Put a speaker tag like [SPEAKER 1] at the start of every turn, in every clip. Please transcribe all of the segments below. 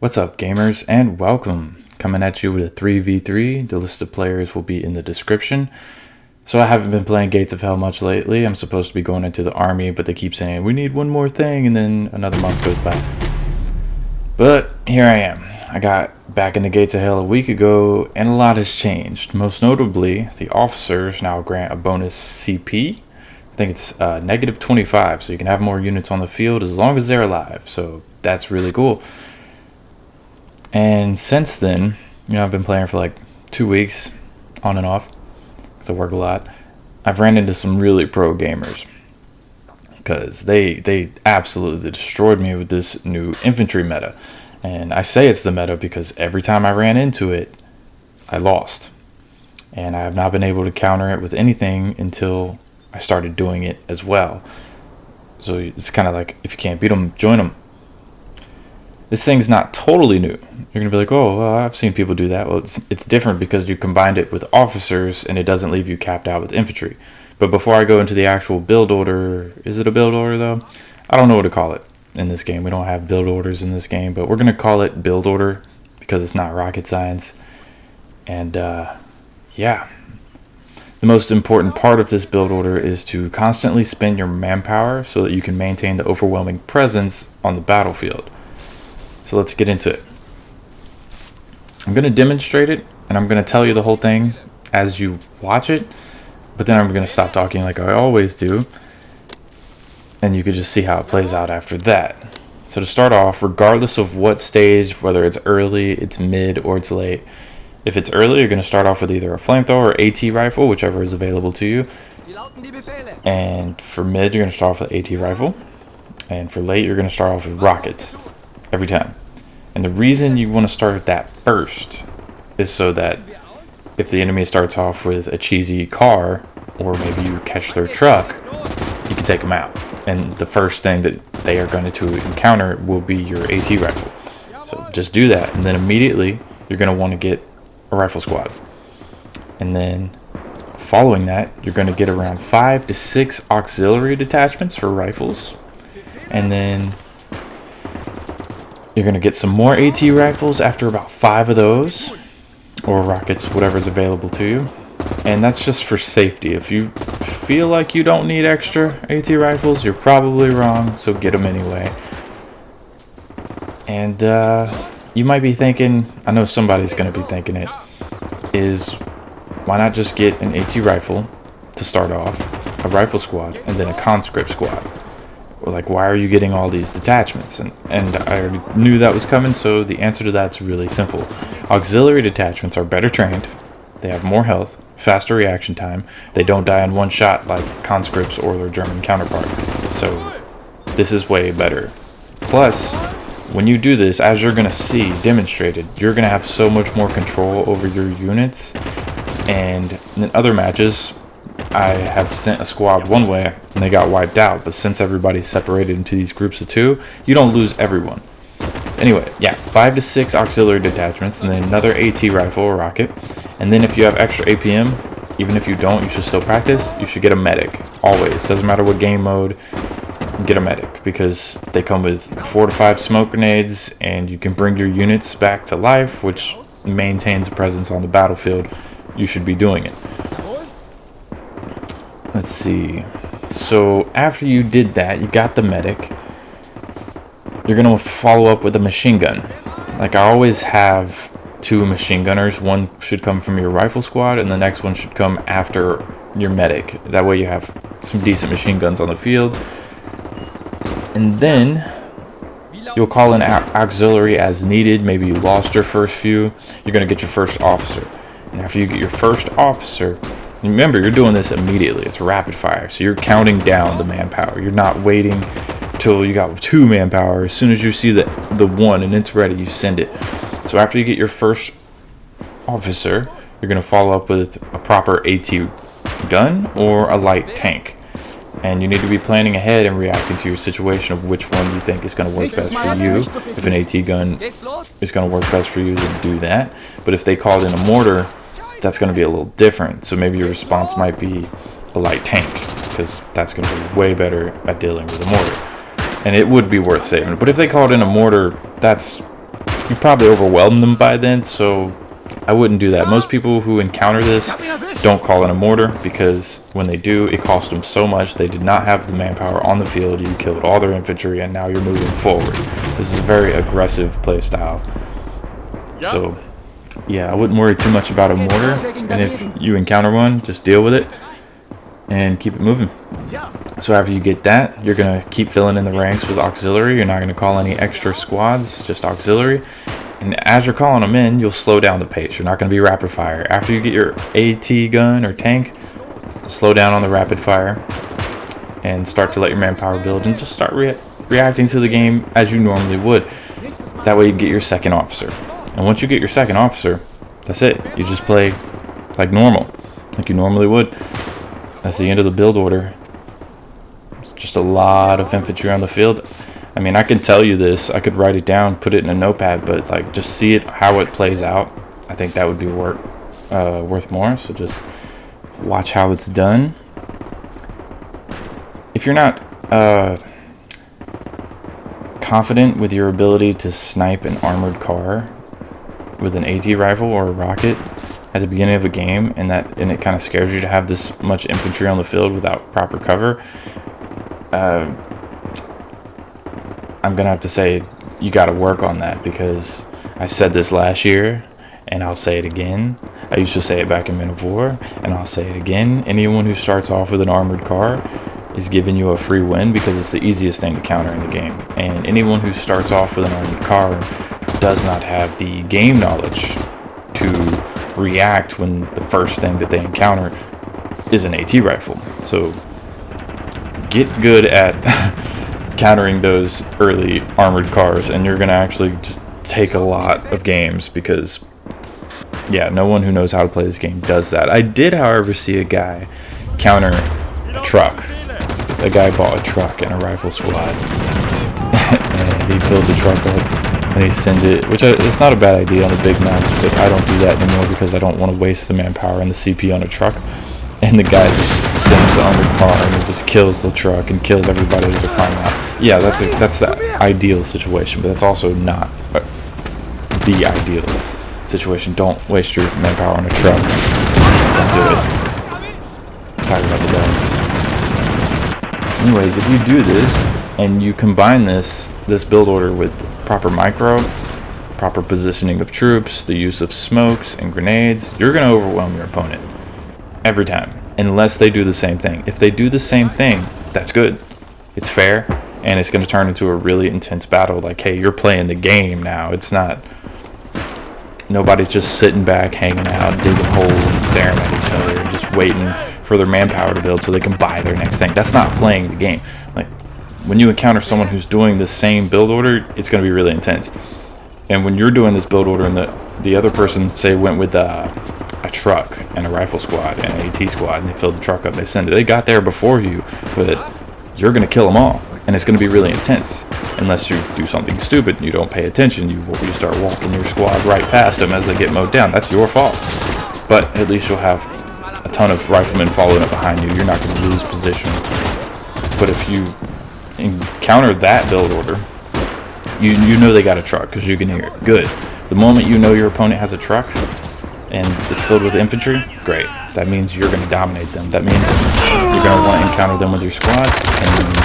[SPEAKER 1] What's up, gamers, and welcome. Coming at you with a 3v3. The list of players will be in the description. So I haven't been playing Gates of Hell much lately. I'm supposed to be going into the army, but they keep saying, we need one more thing, and then another month goes by. But here I am. I got back in the Gates of Hell a week ago, and a lot has changed. Most notably, the officers now grant a bonus CP. I think it's negative 25, so you can have more units on the field as long as they're alive. So that's really cool. And since then, I've been playing for like 2 weeks, on and off, because I work a lot. I've ran into some really pro gamers, because they absolutely destroyed me with this new infantry meta. And I say it's the meta because every time I ran into it, I lost. And I have not been able to counter it with anything until I started doing it as well. So it's kind of like, if you can't beat them, join them. This thing's not totally new. You're going to be like, oh, well, I've seen people do that. Well, it's different because you combined it with officers and it doesn't leave you capped out with infantry. But before I go into the actual build order, is it a build order though? I don't know what to call it in this game. We don't have build orders in this game, but we're going to call it build order because it's not rocket science. And yeah, the most important part of this build order is to constantly spend your manpower so that you can maintain the overwhelming presence on the battlefield. So let's get into it. I'm going to demonstrate it, and I'm going to tell you the whole thing as you watch it, but then I'm going to stop talking like I always do, and you can just see how it plays out after that. So to start off, regardless of what stage, whether it's early, it's mid, or it's late, if it's early, you're going to start off with either a flamethrower or AT rifle, whichever is available to you. And for mid, you're going to start off with AT rifle, and for late, you're going to start off with rockets. Every time. And the reason you want to start at that first is so that if the enemy starts off with a cheesy car, or maybe you catch their truck, you can take them out. And the first thing that they are going to encounter will be your AT rifle. So just do that, and then immediately you're going to want to get a rifle squad. And then following that, you're going to get around 5 to 6 auxiliary detachments for rifles. And then you're going to get some more AT rifles after about 5 of those, or rockets, whatever's available to you. And that's just for safety. If you feel like you don't need extra AT rifles, you're probably wrong, so get them anyway. And you might be thinking, I know somebody's going to be thinking it, is why not just get an AT rifle to start off, a rifle squad, and then a conscript squad? Like, why are you getting all these detachments? And I already knew that was coming, so the answer to that's really simple. Auxiliary detachments are better trained, they have more health, faster reaction time, they don't die in one shot like conscripts or their German counterpart. So this is way better. Plus, when you do this, as you're going to see demonstrated, you're going to have so much more control over your units. And in other matches, I have sent a squad one way and they got wiped out, but since everybody's separated into these groups of 2, you don't lose everyone. Anyway, yeah, 5 to 6 auxiliary detachments, and then another AT rifle or rocket. And then if you have extra APM, even if you don't, you should still practice. You should get a medic, always. Doesn't matter what game mode, get a medic, because they come with 4 to 5 smoke grenades, and you can bring your units back to life, which maintains a presence on the battlefield. You should be doing it. Let's see. So after you did that, you got the medic, you're going to follow up with a machine gun. Like, I always have 2 machine gunners. One should come from your rifle squad, and the next one should come after your medic. That way you have some decent machine guns on the field. And then you'll call in auxiliary as needed. Maybe you lost your first few. You're going to get your first officer. And after you get your first officer, remember, you're doing this immediately. It's rapid fire. So you're counting down the manpower. You're not waiting till you got 2 manpower. As soon as you see the 1 and it's ready, you send it. So after you get your first officer, you're going to follow up with a proper AT gun or a light tank. And you need to be planning ahead and reacting to your situation of which one you think is going to work best for you. If an AT gun is going to work best for you, then do that. But if they called in a mortar, that's going to be a little different. So maybe your response might be a light tank, because that's going to be way better at dealing with a mortar. And it would be worth saving. But if they called in a mortar, that's you probably overwhelmed them by then, so I wouldn't do that. Most people who encounter this don't call in a mortar, because when they do, it costs them so much. They did not have the manpower on the field. You killed all their infantry, and now you're moving forward. This is a very aggressive playstyle. So, yeah, I wouldn't worry too much about a mortar, and if you encounter one, just deal with it and keep it moving. So after you get that, you're going to keep filling in the ranks with auxiliary. You're not going to call any extra squads, just auxiliary. And as you're calling them in, you'll slow down the pace. You're not going to be rapid fire. After you get your AT gun or tank, slow down on the rapid fire and start to let your manpower build, and just start reacting to the game as you normally would. That way you get your second officer. And once you get your second officer, that's it. You just play like normal, like you normally would. That's the end of the build order. It's just a lot of infantry on the field. I mean, I can tell you this. I could write it down, put it in a notepad, but like just see it, how it plays out. I think that would be worth more. So just watch how it's done. If you're not confident with your ability to snipe an armored car with an AT rifle or a rocket at the beginning of a game, and it kind of scares you to have this much infantry on the field without proper cover, I'm gonna have to say you got to work on that, because I said this last year and I'll say it again. I used to say it back in Men of War, and I'll say it again. Anyone who starts off with an armored car is giving you a free win, because it's the easiest thing to counter in the game. And anyone who starts off with an armored car does not have the game knowledge to react when the first thing that they encounter is an AT rifle. So get good at countering those early armored cars, and you're gonna actually just take a lot of games, because yeah, no one who knows how to play this game does that. I did, however, see a guy counter a truck. A guy bought a truck and a rifle squad and he filled the truck up and he sent it, which it's not a bad idea on the big maps, but I don't do that anymore because I don't want to waste the manpower and the CP on a truck. And the guy just sends the armored car and he just kills the truck and kills everybody as they're flying out. Yeah, that's the ideal situation, but that's also not the ideal situation. Don't waste your manpower on a truck. Don't do it. Sorry about the dog. Anyways, if you do this and you combine this build order with proper micro, proper positioning of troops, the use of smokes and grenades, you're going to overwhelm your opponent every time, unless they do the same thing. If they do the same thing, that's good. It's fair, and it's going to turn into a really intense battle. Like, hey, you're playing the game now. It's not, nobody's just sitting back, hanging out, digging holes, and staring at each other, and just waiting for their manpower to build so they can buy their next thing. That's not playing the game. Like, when you encounter someone who's doing the same build order, it's going to be really intense. And when you're doing this build order and the other person, say, went with a truck and a rifle squad and an AT squad, and they filled the truck up, they got there before you, but you're going to kill them all, and it's going to be really intense. Unless you do something stupid and you don't pay attention, you start walking your squad right past them as they get mowed down. That's your fault. But at least you'll have a ton of riflemen following up behind you. You're not going to lose position. But if you encounter that build order, you know they got a truck because you can hear it. Good. The moment you know your opponent has a truck and it's filled with infantry, great. That means you're going to dominate them. That means you're going to want to encounter them with your squad and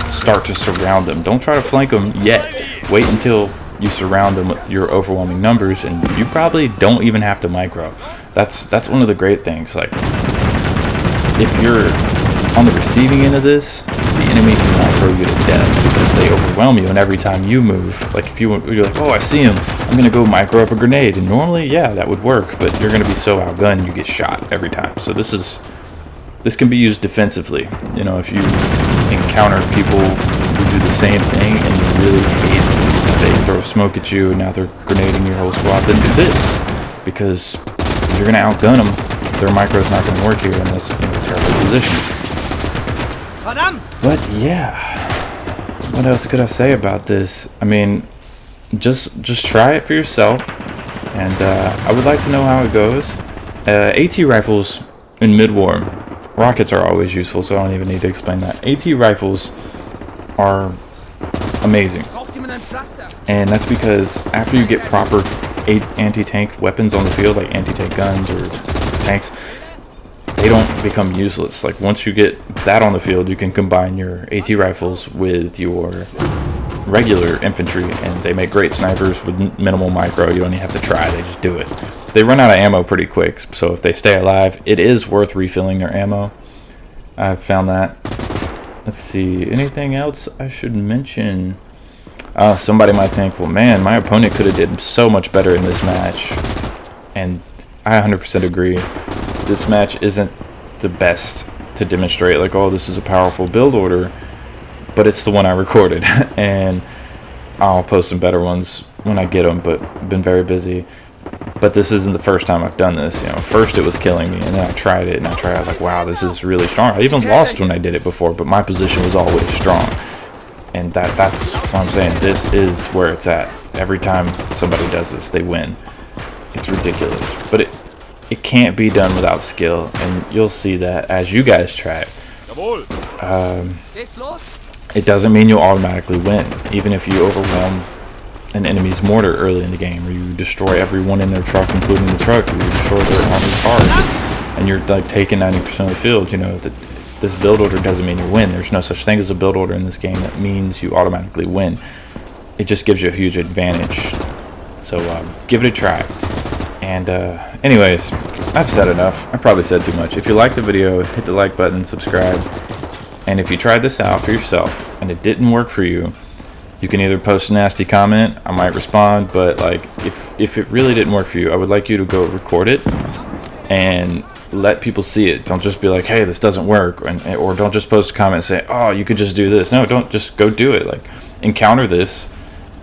[SPEAKER 1] start to surround them. Don't try to flank them yet. Wait until you surround them with your overwhelming numbers, and you probably don't even have to micro. That's one of the great things. Like, if you're on the receiving end of this, the enemy can micro you to death because they overwhelm you, and every time you move, like if you're like, oh, I see him, I'm gonna go micro up a grenade, and normally, yeah, that would work, but you're gonna be so outgunned you get shot every time. So this can be used defensively. You know, if you encounter people who do the same thing and you really hate they throw smoke at you and now they're grenading your whole squad, then do this, because you're gonna outgun them. Their micro's not gonna work here in this terrible position. But yeah, what else could I say about this? I mean, just try it for yourself, and I would like to know how it goes. AT rifles in mid-war, rockets are always useful, so I don't even need to explain that. AT rifles are amazing. And that's because after you get proper anti-tank weapons on the field, like anti-tank guns or tanks, they don't become useless. Like once you get that on the field, you can combine your AT rifles with your regular infantry, and they make great snipers with minimal micro. You don't even have to try, they just do it. They run out of ammo pretty quick, so if they stay alive, it is worth refilling their ammo. I've found that. Let's see, anything else I should mention? Somebody might think, well man, my opponent could have did so much better in this match, and I 100% agree. This match isn't the best to demonstrate like, oh, this is a powerful build order, but it's the one I recorded, and I'll post some better ones when I get them, but I've been very busy. But this isn't the first time I've done this. You know, first it was killing me, and then I tried it, and I was like, wow, this is really strong. I even lost when I did it before, but my position was always strong. And that's what I'm saying. This is where it's at. Every time somebody does this, they win. It's ridiculous. But it can't be done without skill, and you'll see that as you guys try it. It doesn't mean you'll automatically win, even if you overwhelm an enemy's mortar early in the game, or you destroy everyone in their truck, including the truck, or you destroy their armored cars, and you're like taking 90% of the field. You know, this build order doesn't mean you win. There's no such thing as a build order in this game that means you automatically win. It just gives you a huge advantage. So give it a try. And anyways, I've said enough. I probably said too much. If you liked the video, hit the like button, subscribe. And if you tried this out for yourself and it didn't work for you, you can either post a nasty comment, I might respond, but like if it really didn't work for you, I would like you to go record it and let people see it. Don't just be like, hey, this doesn't work, or don't just post a comment and say, oh, you could just do this. No, don't, just go do it. Like, encounter this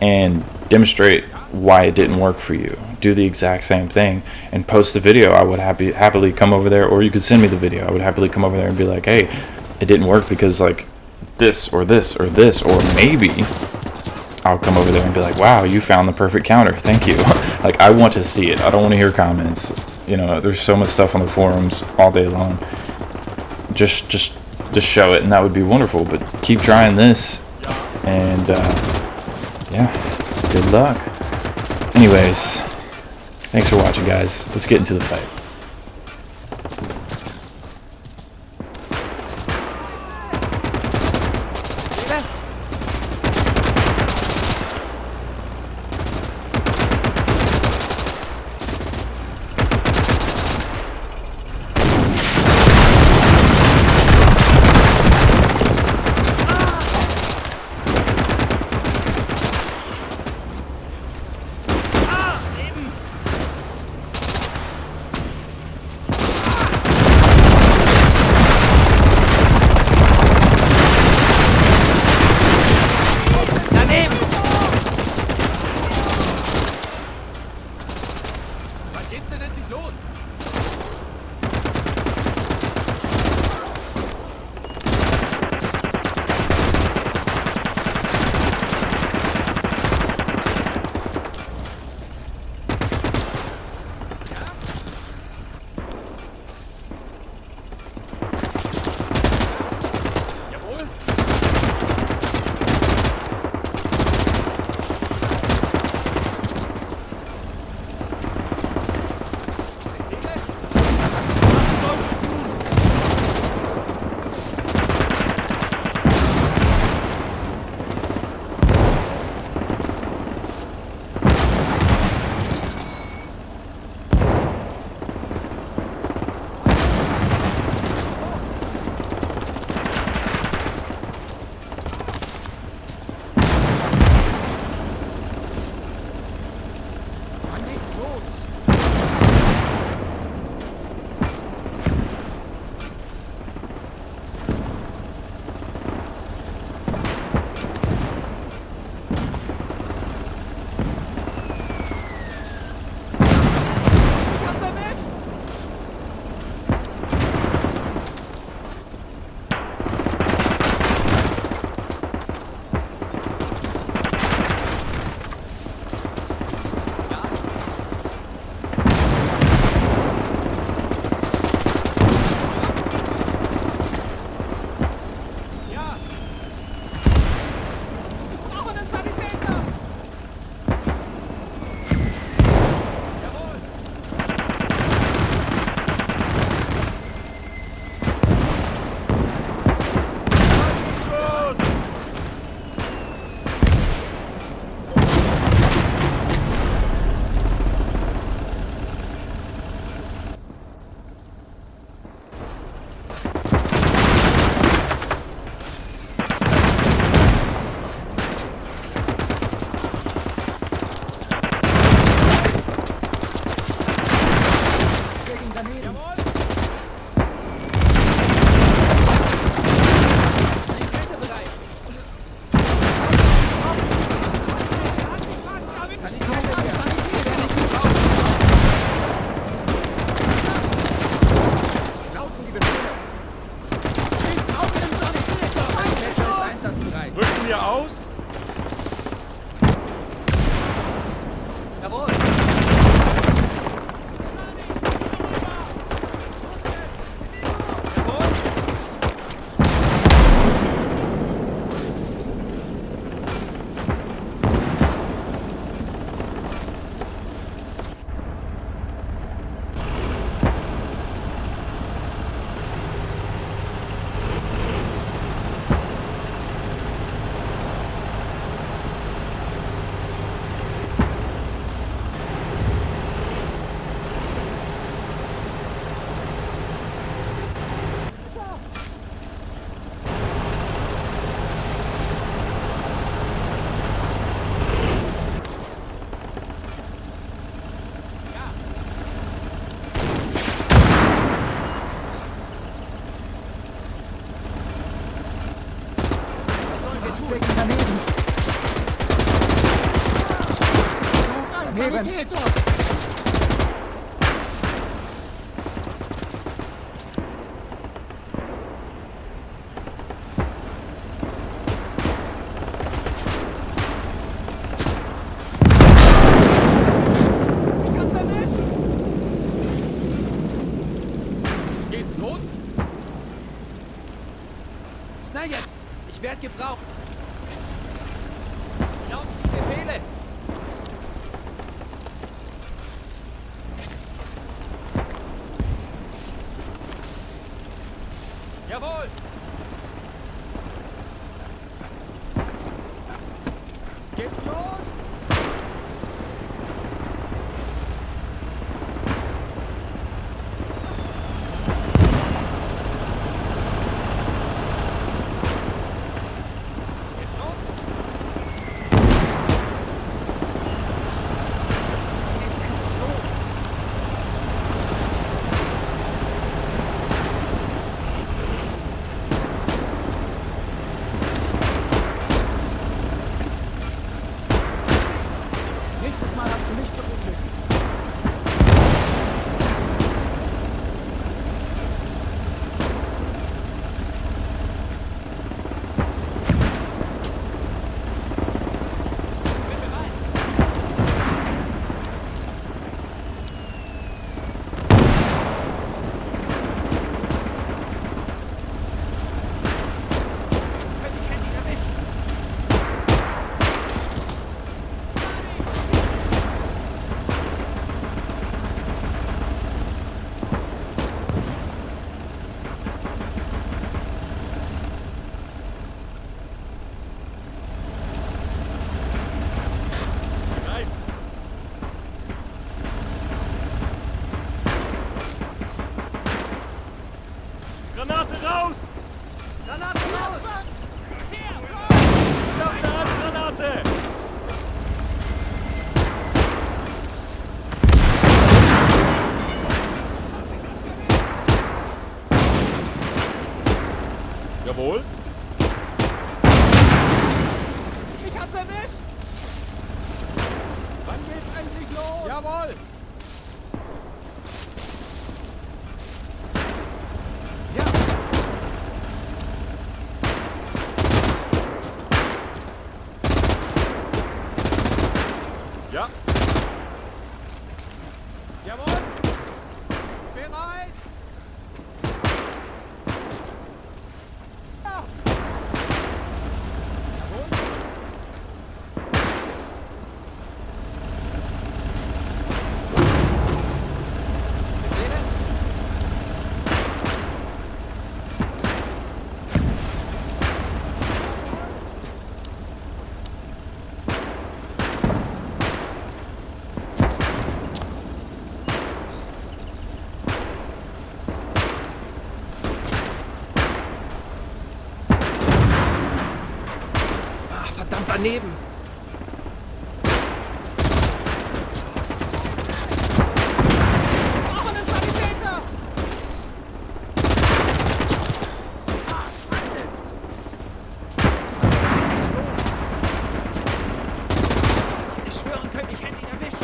[SPEAKER 1] and demonstrate why it didn't work for you. Do the exact same thing and post the video. I would happily come over there, or you could send me the video. I would happily come over there and be like, hey, it didn't work because like this or this or this, or maybe I'll come over there and be like, wow, you found the perfect counter, thank you. Like, I want to see it. I don't want to hear comments. You know, there's so much stuff on the forums all day long. Just show it, and that would be wonderful. But keep trying this, and yeah, good luck. Anyways, thanks for watching, guys. Let's get into the fight.
[SPEAKER 2] Jawohl!
[SPEAKER 3] Geht's los?
[SPEAKER 2] Na jetzt! Ich werde gebraucht! Glauben Sie Befehle! Jawohl! Geht's los?
[SPEAKER 4] Nächstes Mal hast du nicht so Unglück.
[SPEAKER 3] Granate raus!
[SPEAKER 2] Granate raus!
[SPEAKER 3] Verdammte Handgranate! Jawohl!
[SPEAKER 2] Ich hab's erwischt! Wann geht's endlich los?
[SPEAKER 3] Jawohl! Ja!
[SPEAKER 2] Jawohl! Bereit! Ja! Jawohl! Befehle?
[SPEAKER 3] Verdammt daneben!
[SPEAKER 2] Brauchen einen Sanitäter! Ich schwören könnte, ich hätte ihn erwischt!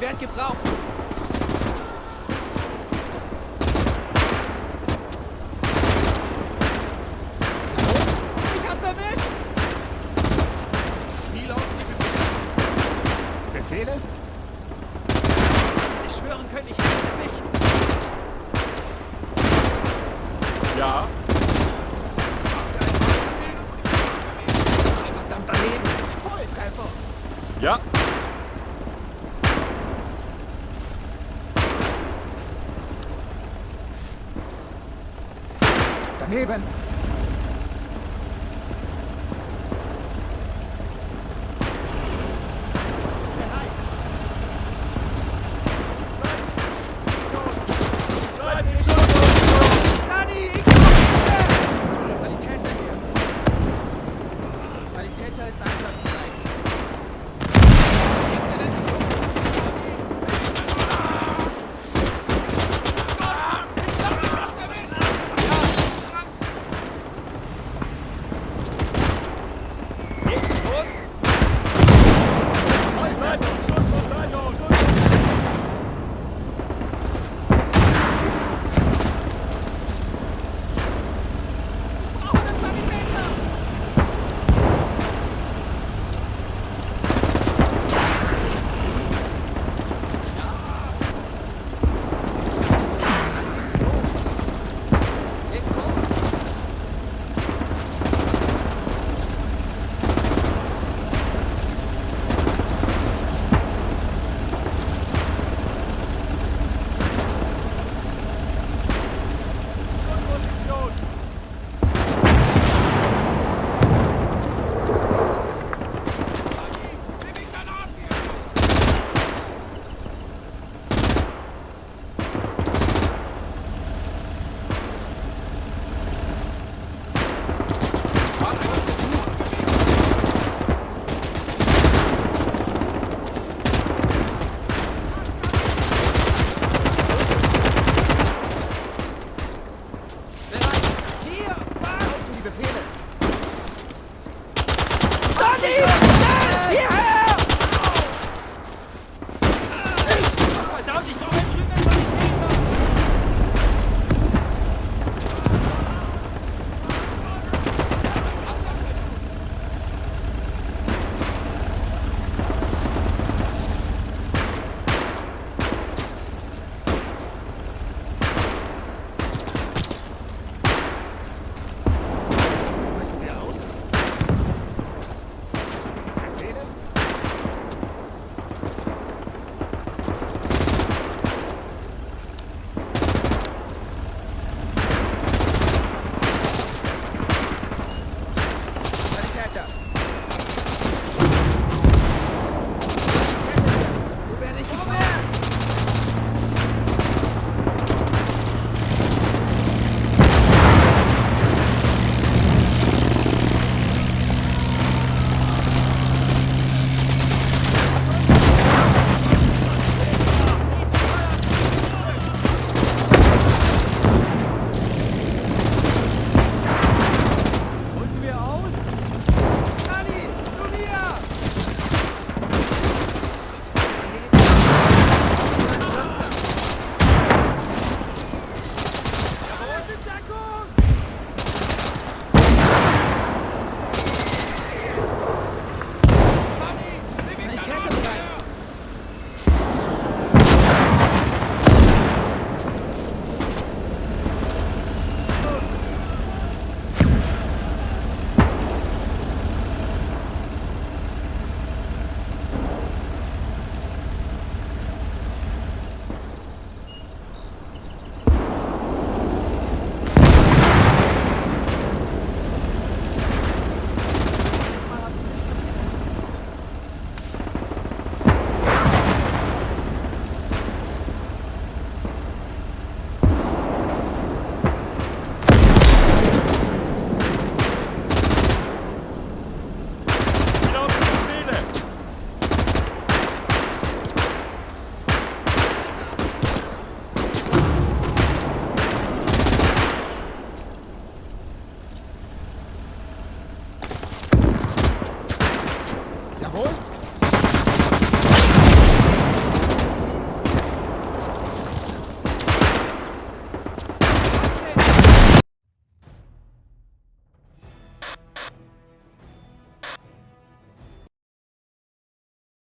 [SPEAKER 2] werd gebraucht.
[SPEAKER 4] Ich hab's erwischt!
[SPEAKER 2] Wie laufen die Befehle?
[SPEAKER 4] Befehle?
[SPEAKER 2] Ich schwören könnte, ich hätte ihn erwischt.
[SPEAKER 3] Ja.
[SPEAKER 2] Verdammt daneben. Volltreffer.
[SPEAKER 3] Ja.
[SPEAKER 4] Daneben!